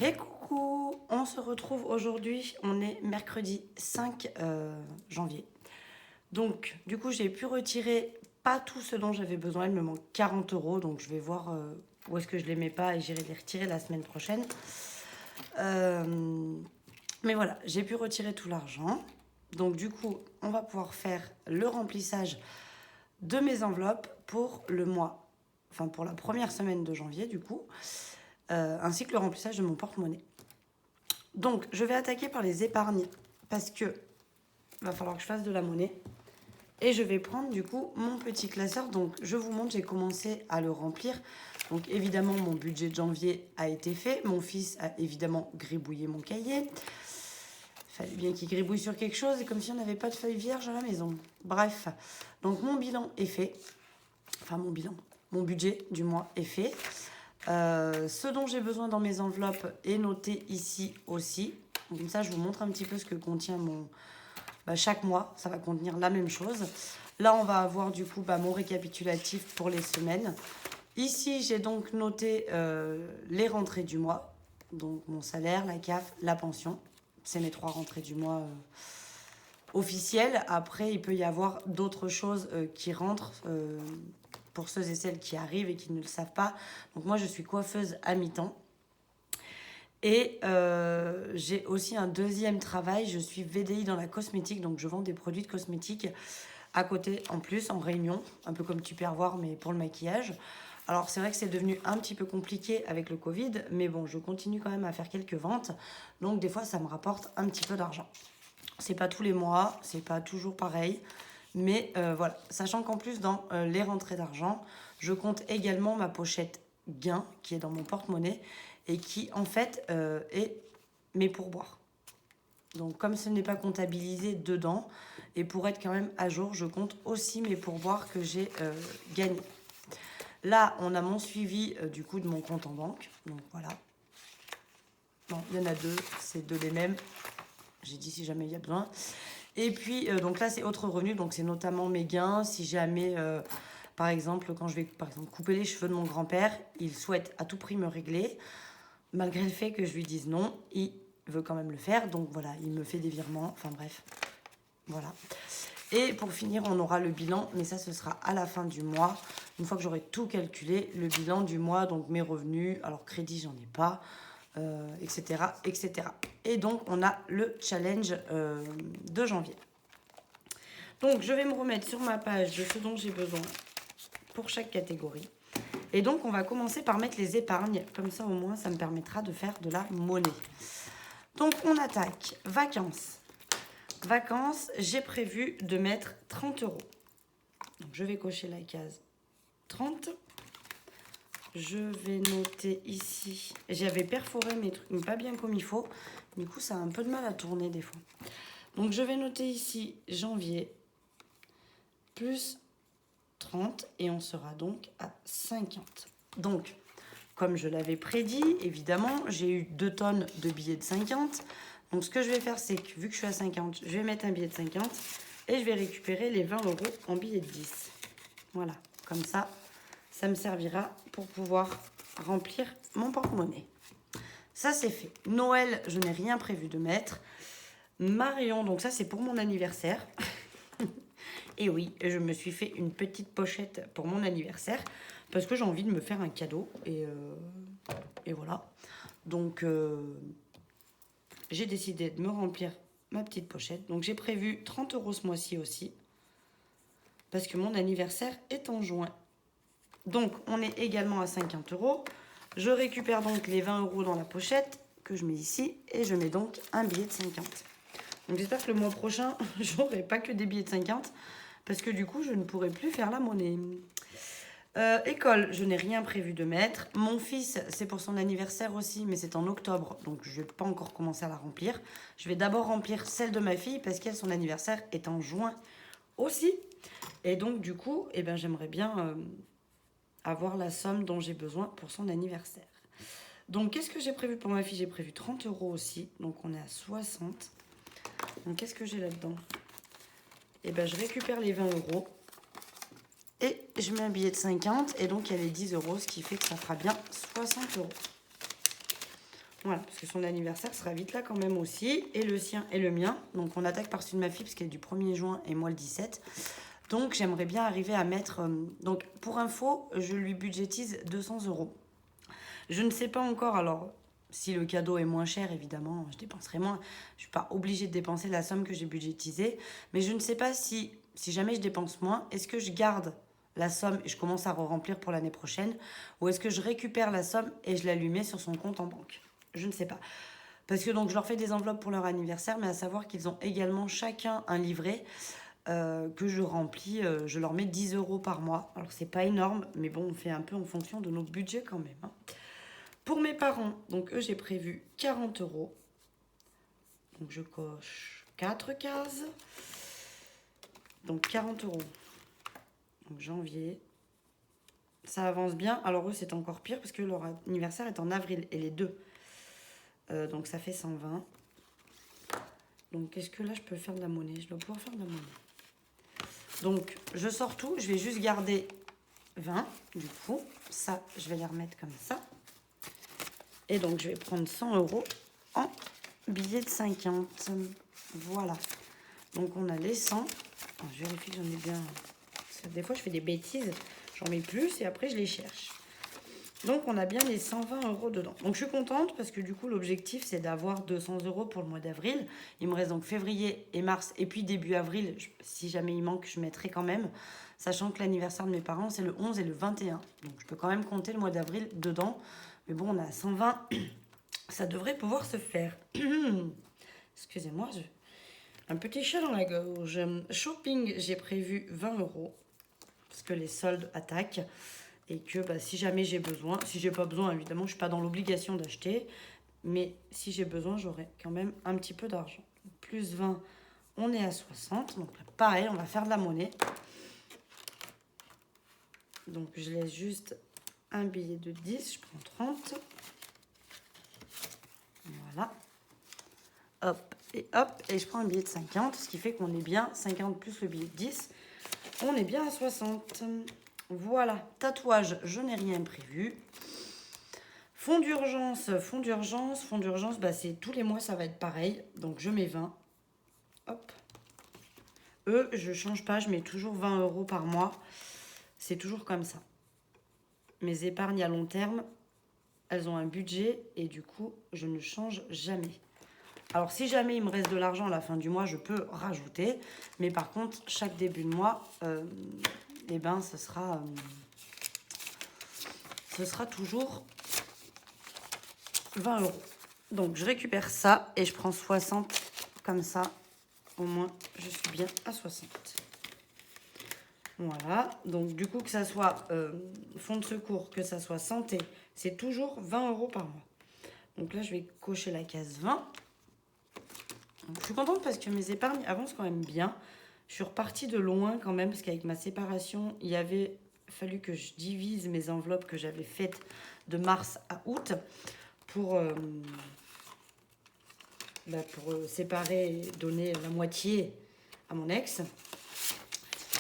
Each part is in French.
Et coucou, on se retrouve aujourd'hui, on est mercredi 5 janvier. Donc du coup j'ai pu retirer pas tout ce dont j'avais besoin, il me manque 40 euros, donc je vais voir où est-ce que je les mets pas et j'irai les retirer la semaine prochaine. Mais voilà, j'ai pu retirer tout l'argent. Donc du coup on va pouvoir faire le remplissage de mes enveloppes pour le mois, enfin pour la première semaine de janvier du coup, ainsi que le remplissage de mon porte-monnaie. Donc, je vais attaquer par les épargnes parce que va falloir que je fasse de la monnaie. Et je vais prendre du coup mon petit classeur. Donc, je vous montre, j'ai commencé à le remplir. Donc, évidemment, mon budget de janvier a été fait. Mon fils a évidemment gribouillé mon cahier. Il fallait bien qu'il gribouille sur quelque chose, comme si on n'avait pas de feuilles vierges à la maison. Bref, donc mon bilan est fait. Enfin, mon budget du mois est fait. Ce dont j'ai besoin dans mes enveloppes est noté ici aussi. Donc, comme ça, je vous montre un petit peu ce que contient mon... chaque mois, ça va contenir la même chose. Là, on va avoir du coup mon récapitulatif pour les semaines. Ici, j'ai donc noté les rentrées du mois. Donc mon salaire, la CAF, la pension. C'est mes 3 rentrées du mois officielles. Après, il peut y avoir d'autres choses qui rentrent pour ceux et celles qui arrivent et qui ne le savent pas. Donc moi, je suis coiffeuse à mi-temps. Et j'ai aussi un deuxième travail, je suis VDI dans la cosmétique, donc je vends des produits de cosmétiques à côté en plus, en réunion, un peu comme tu peux voir, mais pour le maquillage. Alors c'est vrai que c'est devenu un petit peu compliqué avec le Covid, mais bon, je continue quand même à faire quelques ventes, donc des fois ça me rapporte un petit peu d'argent. C'est pas tous les mois, c'est pas toujours pareil, mais voilà. Sachant qu'en plus dans les rentrées d'argent, je compte également ma pochette gain qui est dans mon porte-monnaie et qui en fait est mes pourboires. Donc comme ce n'est pas comptabilisé dedans, et pour être quand même à jour, je compte aussi mes pourboires que j'ai gagnés. Là, on a mon suivi du coup de mon compte en banque. Donc voilà. Non, il y en a deux, c'est deux les mêmes. J'ai dit si jamais il y a besoin. Et puis, donc là, c'est autres revenus. Donc c'est notamment mes gains. Si jamais, par exemple, quand je vais couper les cheveux de mon grand-père, il souhaite à tout prix me régler. Malgré le fait que je lui dise non, il veut quand même le faire. Donc voilà, il me fait des virements. Enfin bref, voilà. Et pour finir, on aura le bilan, mais ça, ce sera à la fin du mois. Une fois que j'aurai tout calculé, le bilan du mois, donc mes revenus, alors crédit, j'en ai pas, etc., etc. Et donc, on a le challenge de janvier. Donc, je vais me remettre sur ma page de ce dont j'ai besoin pour chaque catégorie. Et donc, on va commencer par mettre les épargnes. Comme ça, au moins, ça me permettra de faire de la monnaie. Donc, on attaque. Vacances. Vacances, j'ai prévu de mettre 30 euros. Donc, je vais cocher la case 30. Je vais noter ici. J'avais perforé mes trucs, mais pas bien comme il faut. Du coup, ça a un peu de mal à tourner des fois. Donc, je vais noter ici janvier plus 30 et on sera donc à 50. Donc, comme je l'avais prédit, évidemment, j'ai eu 2 tonnes de billets de 50. Donc, ce que je vais faire, c'est que vu que je suis à 50, je vais mettre un billet de 50 et je vais récupérer les 20 euros en billets de 10. Voilà, comme ça, ça me servira pour pouvoir remplir mon porte-monnaie. Ça, c'est fait. Noël, je n'ai rien prévu de mettre. Marion, donc ça, c'est pour mon anniversaire. Et oui, je me suis fait une petite pochette pour mon anniversaire parce que j'ai envie de me faire un cadeau. Et voilà. Donc, j'ai décidé de me remplir ma petite pochette. Donc, j'ai prévu 30 euros ce mois-ci aussi parce que mon anniversaire est en juin. Donc, on est également à 50 euros. Je récupère donc les 20 euros dans la pochette que je mets ici et je mets donc un billet de 50. Donc, j'espère que le mois prochain, j'aurai pas que des billets de 50 parce que du coup, je ne pourrai plus faire la monnaie. École, je n'ai rien prévu de mettre. Mon fils, c'est pour son anniversaire aussi, mais c'est en octobre, donc je ne vais pas encore commencer à la remplir. Je vais d'abord remplir celle de ma fille parce qu'elle, son anniversaire est en juin aussi. Et donc, du coup, eh ben, j'aimerais bien avoir la somme dont j'ai besoin pour son anniversaire. Donc, qu'est-ce que j'ai prévu pour ma fille? J'ai prévu 30 euros aussi, donc on est à 60. Donc, qu'est-ce que j'ai là-dedans? Eh ben, je récupère les 20 euros. Et je mets un billet de 50 et donc il y a les 10 euros, ce qui fait que ça fera bien 60 euros. Voilà, parce que son anniversaire sera vite là quand même aussi. Et le sien et le mien. Donc on attaque par celui de ma fille parce qu'elle est du 1er juin et moi le 17. Donc j'aimerais bien arriver à mettre... donc pour info, je lui budgétise 200 euros. Je ne sais pas encore, alors si le cadeau est moins cher, évidemment, je dépenserai moins. Je ne suis pas obligée de dépenser la somme que j'ai budgétisée. Mais je ne sais pas si jamais je dépense moins, est-ce que je garde la somme et je commence à re-remplir pour l'année prochaine, ou est-ce que je récupère la somme et je la lui mets sur son compte en banque? Je ne sais pas. Parce que donc je leur fais des enveloppes pour leur anniversaire, mais à savoir qu'ils ont également chacun un livret que je remplis. Je leur mets 10 euros par mois. Alors c'est pas énorme, mais bon, on fait un peu en fonction de nos budgets quand même. Hein. Pour mes parents, donc eux j'ai prévu 40 euros. Donc je coche 4 cases. Donc 40 euros. Donc janvier. Ça avance bien. Alors eux c'est encore pire parce que leur anniversaire est en avril et les deux. Donc ça fait 120. Donc est-ce que là je peux faire de la monnaie? Je dois pouvoir faire de la monnaie. Donc je sors tout. Je vais juste garder 20 du coup. Ça je vais les remettre comme ça. Et donc je vais prendre 100 euros en billets de 50. Voilà. Donc on a les 100. Alors, je vérifie que j'en ai bien. Parce que des fois je fais des bêtises. J'en mets plus et après je les cherche. Donc on a bien les 120 euros dedans. Donc je suis contente parce que du coup l'objectif c'est d'avoir 200 euros pour le mois d'avril. Il me reste donc février et mars et puis début avril. Si jamais il manque, je mettrai quand même. Sachant que l'anniversaire de mes parents c'est le 11 et le 21. Donc je peux quand même compter le mois d'avril dedans. Mais bon, on a 120. Ça devrait pouvoir se faire. Excusez-moi, un petit chat dans la gorge. Shopping, j'ai prévu 20 euros. Parce que les soldes attaquent. Et que si jamais j'ai besoin, si j'ai pas besoin, évidemment, je suis pas dans l'obligation d'acheter. Mais si j'ai besoin, j'aurai quand même un petit peu d'argent. Plus 20, on est à 60. Donc pareil, on va faire de la monnaie. Donc je laisse juste un billet de 10, je prends 30. Voilà. Hop, et je prends un billet de 50, ce qui fait qu'on est bien, 50 plus le billet de 10, on est bien à 60. Voilà, tatouage, je n'ai rien prévu. Fonds d'urgence, c'est tous les mois, ça va être pareil. Donc je mets 20. Hop. Eux, je change pas, je mets toujours 20 euros par mois. C'est toujours comme ça. Mes épargnes à long terme, elles ont un budget et du coup, je ne change jamais. Alors, si jamais il me reste de l'argent à la fin du mois, je peux rajouter. Mais par contre, chaque début de mois, ce sera toujours 20 euros. Donc, je récupère ça et je prends 60 comme ça. Au moins, je suis bien à 60. Voilà. Donc, du coup, que ça soit fonds de secours, que ça soit santé, c'est toujours 20 euros par mois. Donc là, je vais cocher la case 20. Je suis contente parce que mes épargnes avancent quand même bien. Je suis repartie de loin quand même parce qu'avec ma séparation, il avait fallu que je divise mes enveloppes que j'avais faites de mars à août pour séparer et donner la moitié à mon ex.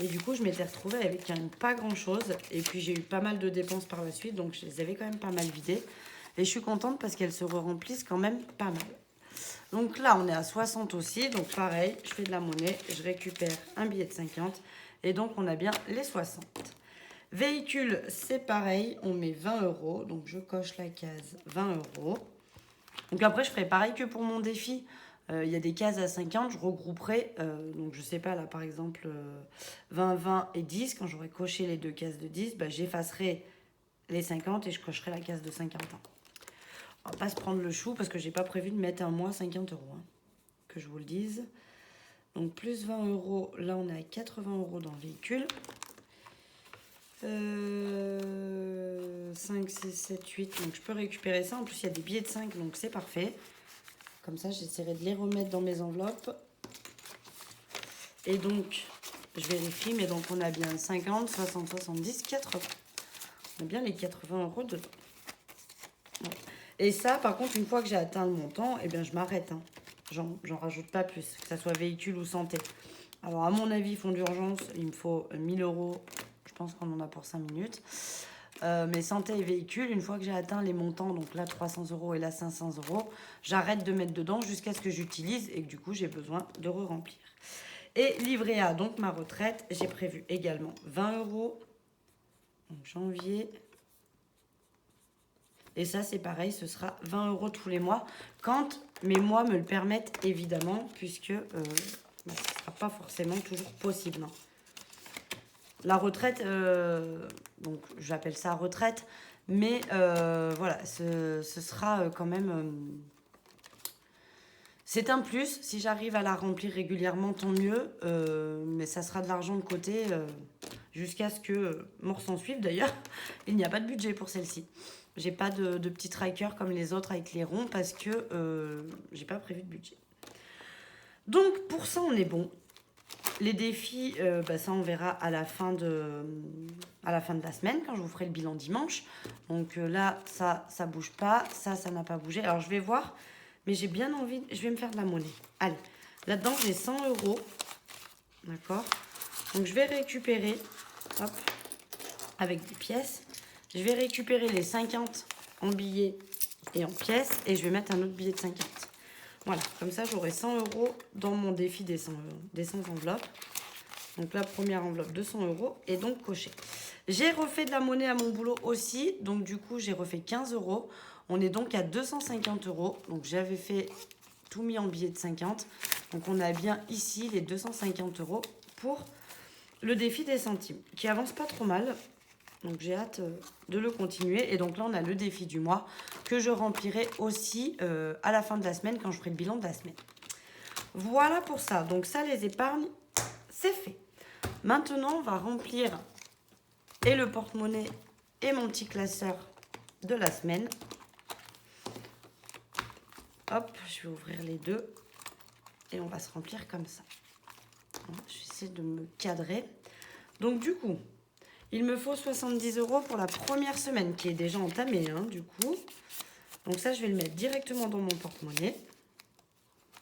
Et du coup, je m'étais retrouvée avec pas grand-chose. Et puis, j'ai eu pas mal de dépenses par la suite. Donc, je les avais quand même pas mal vidées. Et je suis contente parce qu'elles se remplissent quand même pas mal. Donc là, on est à 60 aussi. Donc pareil, je fais de la monnaie. Je récupère un billet de 50. Et donc, on a bien les 60. Véhicule, c'est pareil. On met 20 euros. Donc, je coche la case 20 euros. Donc après, je ferai pareil que pour mon défi. Il y a des cases à 50. Je regrouperai. Donc, je sais pas, là, par exemple, 20, 20 et 10. Quand j'aurai coché les deux cases de 10, j'effacerai les 50 et je cocherai la case de 50 ans. On va pas se prendre le chou parce que j'ai pas prévu de mettre un mois 50 euros. Hein, que je vous le dise. Donc plus 20 euros. Là, on est à 80 euros dans le véhicule. 5, 6, 7, 8. Donc je peux récupérer ça. En plus, il y a des billets de 5. Donc c'est parfait. Comme ça, j'essaierai de les remettre dans mes enveloppes. Et donc, je vérifie. Mais donc, on a bien 50, 60, 70, 80. On a bien les 80 euros dedans. Ouais. Et ça, par contre, une fois que j'ai atteint le montant, je m'arrête. Hein. J'en rajoute pas plus, que ça soit véhicule ou santé. Alors, à mon avis, fonds d'urgence, il me faut 1000 euros. Je pense qu'on en a pour 5 minutes. mes santé et véhicules, une fois que j'ai atteint les montants, donc là 300 € et là 500 €, j'arrête de mettre dedans jusqu'à ce que j'utilise et que du coup j'ai besoin de re-remplir. Et livret A, donc ma retraite, j'ai prévu également 20 €, donc janvier. Et ça c'est pareil, ce sera 20 € tous les mois, quand mes mois me le permettent évidemment, puisque ce ne sera pas forcément toujours possible. Hein. La retraite, donc j'appelle ça retraite, mais voilà, ce sera quand même... c'est un plus, si j'arrive à la remplir régulièrement, tant mieux, mais ça sera de l'argent de côté jusqu'à ce que mort s'en suive. D'ailleurs, il n'y a pas de budget pour celle-ci. J'ai pas de petit tracker comme les autres avec les ronds parce que j'ai pas prévu de budget. Donc pour ça, on est bon. Les défis, ça on verra à la fin de la semaine, quand je vous ferai le bilan dimanche. Donc là, ça bouge pas. Ça n'a pas bougé. Alors je vais voir, mais j'ai bien envie... Je vais me faire de la monnaie. Allez, là-dedans, j'ai 100 €. D'accord. Donc je vais récupérer, hop, avec des pièces. Je vais récupérer les 50 en billets et en pièces. Et je vais mettre un autre billet de 50. Voilà, comme ça j'aurai 100 € dans mon défi des 100 enveloppes. Donc la première enveloppe de 100 € est donc cochée. J'ai refait de la monnaie à mon boulot aussi. Donc du coup j'ai refait 15 €. On est donc à 250 €. Donc j'avais fait tout mis en billets de 50. Donc on a bien ici les 250 € pour le défi des centimes. Qui avance pas trop mal. Donc j'ai hâte de le continuer. Et donc là, on a le défi du mois que je remplirai aussi à la fin de la semaine quand je ferai le bilan de la semaine. Voilà pour ça. Donc ça, les épargnes, c'est fait. Maintenant, on va remplir et le porte-monnaie et mon petit classeur de la semaine. Hop, je vais ouvrir les deux. Et on va se remplir comme ça. Je vais essayer de me cadrer. Donc du coup... il me faut 70 € pour la première semaine, qui est déjà entamée, hein, du coup. Donc ça, je vais le mettre directement dans mon porte-monnaie.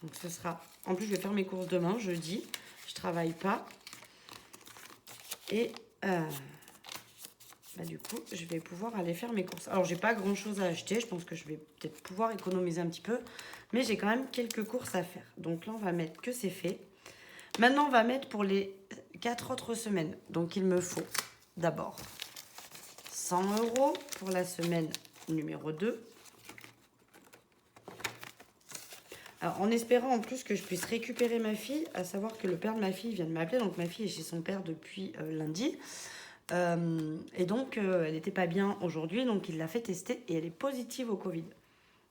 Donc ce sera... en plus, je vais faire mes courses demain, jeudi. Je travaille pas. Et du coup, je vais pouvoir aller faire mes courses. Alors, j'ai pas grand-chose à acheter. Je pense que je vais peut-être pouvoir économiser un petit peu. Mais j'ai quand même quelques courses à faire. Donc là, on va mettre que c'est fait. Maintenant, on va mettre pour les 4 autres semaines. Donc, il me faut... d'abord, 100 € pour la semaine numéro 2. Alors, en espérant en plus que je puisse récupérer ma fille, à savoir que le père de ma fille vient de m'appeler. Donc, ma fille est chez son père depuis lundi. Et donc, elle n'était pas bien aujourd'hui. Donc, il l'a fait tester et elle est positive au Covid.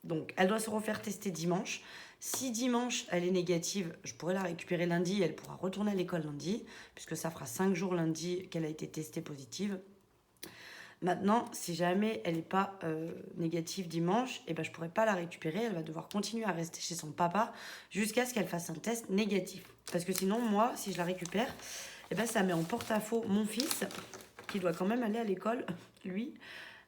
Donc, elle doit se refaire tester dimanche. Si dimanche, elle est négative, je pourrais la récupérer lundi et elle pourra retourner à l'école lundi, puisque ça fera 5 jours lundi qu'elle a été testée positive. Maintenant, si jamais elle n'est pas négative dimanche, je ne pourrai pas la récupérer. Elle va devoir continuer à rester chez son papa jusqu'à ce qu'elle fasse un test négatif. Parce que sinon, moi, si je la récupère, ça met en porte-à-faux mon fils, qui doit quand même aller à l'école. Lui,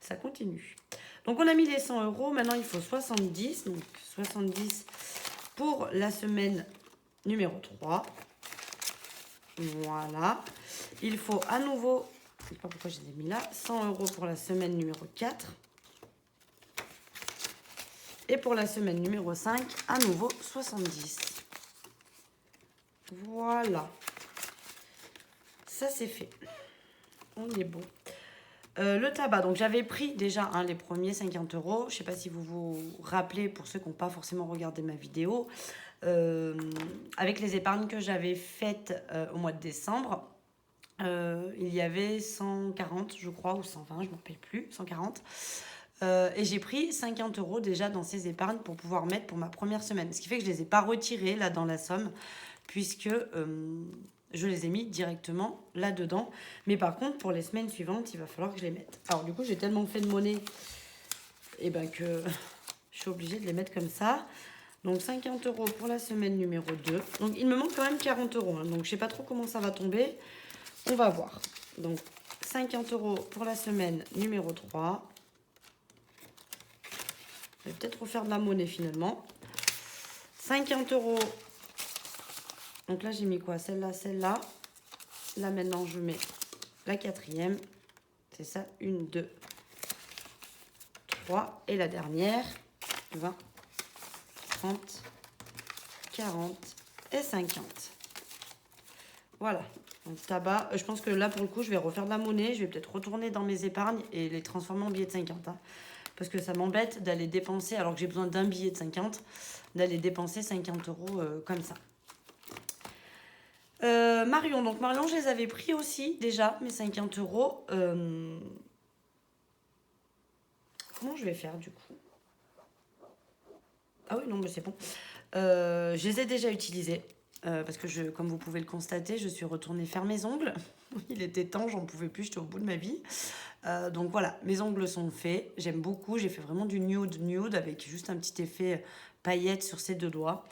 ça continue. Donc, on a mis les 100 €. Maintenant, il faut 70. Donc, 70 pour la semaine numéro 3. Voilà. Il faut à nouveau, je ne sais pas pourquoi je les ai mis là, 100 € pour la semaine numéro 4. Et pour la semaine numéro 5, à nouveau 70. Voilà. Ça, c'est fait. On est bon. Le tabac, donc j'avais pris déjà les premiers 50 €. Je ne sais pas si vous vous rappelez, pour ceux qui n'ont pas forcément regardé ma vidéo, avec les épargnes que j'avais faites au mois de décembre, il y avait 140, je crois, ou 120, je ne me rappelle plus, 140. Et j'ai pris 50 € déjà dans ces épargnes pour pouvoir mettre pour ma première semaine. Ce qui fait que je ne les ai pas retirées là dans la somme, puisque... je les ai mis directement là-dedans. Mais par contre, pour les semaines suivantes, il va falloir que je les mette. Alors du coup, j'ai tellement fait de monnaie que je suis obligée de les mettre comme ça. Donc 50 € pour la semaine numéro 2. Donc il me manque quand même 40 €. Hein. Donc je ne sais pas trop comment ça va tomber. On va voir. Donc 50 € pour la semaine numéro 3. Je vais peut-être refaire de la monnaie finalement. 50 €. Donc là, j'ai mis quoi? Celle-là, celle-là. Là, maintenant, je mets la quatrième. C'est ça, 1, 2, 3. Et la dernière, 20, 30, 40 et 50. Voilà. Donc, tabac, je pense que là, pour le coup, je vais refaire de la monnaie. Je vais peut-être retourner dans mes épargnes et les transformer en billets de 50. Hein, parce que ça m'embête d'aller dépenser, alors que j'ai besoin d'un billet de 50, d'aller dépenser 50 euros comme ça. Marion, donc Marion, je les avais pris aussi déjà, mes 50 euros. Comment je vais faire du coup? Ah oui, non, mais c'est bon. Je les ai déjà utilisés. Parce que, comme vous pouvez le constater, je suis retournée faire mes ongles. Il était temps, j'en pouvais plus, j'étais au bout de ma vie. Donc voilà, mes ongles sont faits. J'aime beaucoup, j'ai fait vraiment du nude avec juste un petit effet paillette sur ces deux doigts.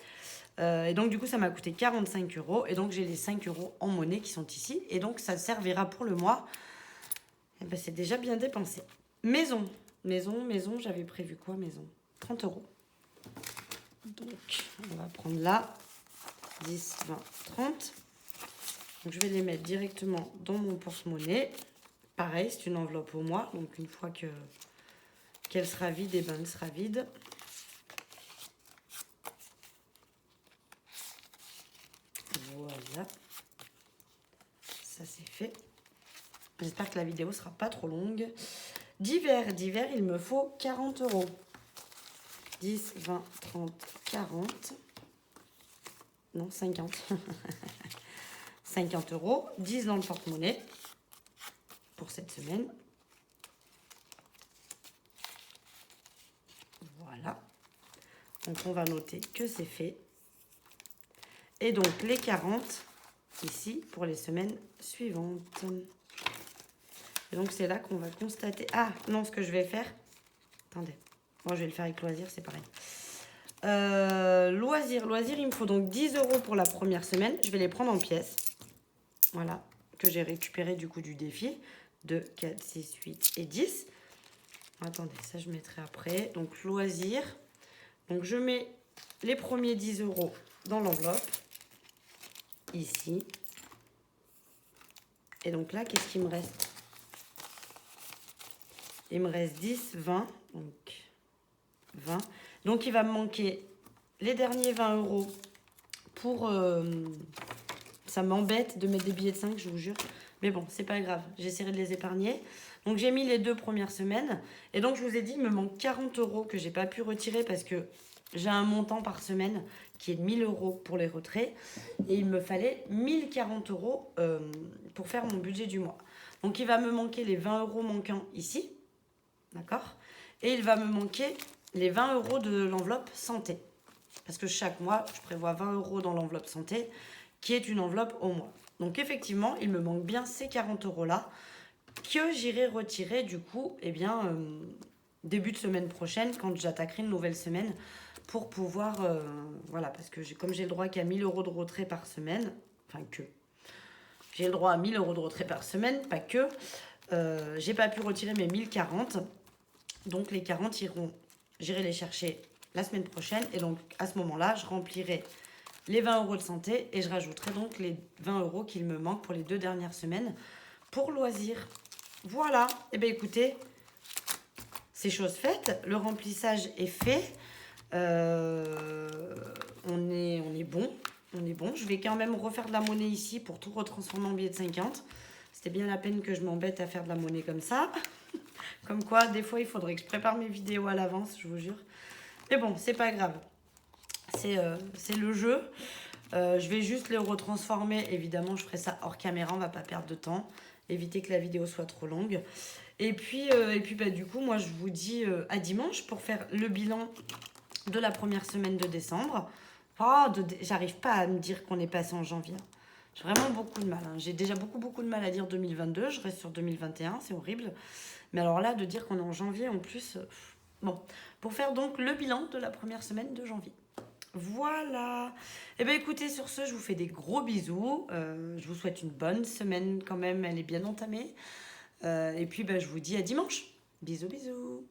Et donc du coup, ça m'a coûté 45 euros. Et donc j'ai les 5 euros en monnaie qui sont ici. Et donc ça servira pour le mois. Et ben, c'est déjà bien dépensé. Maison, j'avais prévu quoi maison? 30 euros. Donc on va prendre là. 10, 20, 30. Donc je vais les mettre directement dans mon porte-monnaie. Pareil, c'est une enveloppe au mois. Donc une fois qu'elle sera vide, et ben elle sera vide. Voilà. Ça c'est fait. J'espère que la vidéo sera pas trop longue. Divers, il me faut 40 euros. 10, 20, 30, 40. Non, 50. 50 euros. 10 dans le porte-monnaie pour cette semaine. Voilà. Donc, on va noter que c'est fait. Et donc, les 40 ici pour les semaines suivantes. Et donc, c'est là qu'on va constater... Ah, non, ce que je vais faire... Attendez. Moi, je vais le faire avec loisir, c'est pareil. Loisir, il me faut donc 10 euros pour la première semaine. Je vais les prendre en pièces. Voilà, que j'ai récupéré du coup du défi. 2, 4, 6, 8 et 10. Attendez, ça je mettrai après. Donc loisir. Donc je mets les premiers 10 euros dans l'enveloppe. Ici. Et donc là, qu'est-ce qu'il me reste? Il me reste 10, 20. Donc 20. Donc il va me manquer les derniers 20 euros pour... ça m'embête de mettre des billets de 5, je vous jure. Mais bon, c'est pas grave. J'essaierai de les épargner. Donc j'ai mis les 2 premières semaines. Et donc je vous ai dit, il me manque 40 euros que j'ai pas pu retirer parce que j'ai un montant par semaine qui est de 1000 euros pour les retraits. Et il me fallait 1040 euros pour faire mon budget du mois. Donc il va me manquer les 20 euros manquants ici. D'accord? Et il va me manquer les 20 euros de l'enveloppe santé. Parce que chaque mois, je prévois 20 euros dans l'enveloppe santé, qui est une enveloppe au mois. Donc effectivement, il me manque bien ces 40 euros-là, que j'irai retirer du coup, eh bien, début de semaine prochaine, quand j'attaquerai une nouvelle semaine, pour pouvoir, voilà, parce que comme j'ai le droit qu'à 1000 euros de retrait par semaine, enfin que, j'ai le droit à 1000 euros de retrait par semaine, pas que, j'ai pas pu retirer mes 1040, donc les 40 j'irai les chercher la semaine prochaine, et donc à ce moment-là, je remplirai les 20 euros de santé et je rajouterai donc les 20 euros qu'il me manque pour les 2 dernières semaines pour loisirs. Voilà, et bien écoutez, c'est chose faite, le remplissage est fait, on est bon, je vais quand même refaire de la monnaie ici pour tout retransformer en billets de 50. C'était bien la peine que je m'embête à faire de la monnaie comme ça. Comme quoi, des fois, il faudrait que je prépare mes vidéos à l'avance, je vous jure. Mais bon, c'est pas grave. C'est le jeu. Je vais juste les retransformer. Évidemment, je ferai ça hors caméra. On va pas perdre de temps. Éviter que la vidéo soit trop longue. Et puis bah, du coup, moi, je vous dis à dimanche pour faire le bilan de la première semaine de décembre. Oh, j'arrive pas à me dire qu'on est passé en janvier. J'ai vraiment beaucoup de mal. Hein. J'ai déjà beaucoup de mal à dire 2022. Je reste sur 2021. C'est horrible. Mais alors là, de dire qu'on est en janvier en plus... Bon, pour faire donc le bilan de la première semaine de janvier. Voilà. Et bien écoutez, sur ce, je vous fais des gros bisous. Je vous souhaite une bonne semaine quand même. Elle est bien entamée. Et puis, je vous dis à dimanche. Bisous, bisous.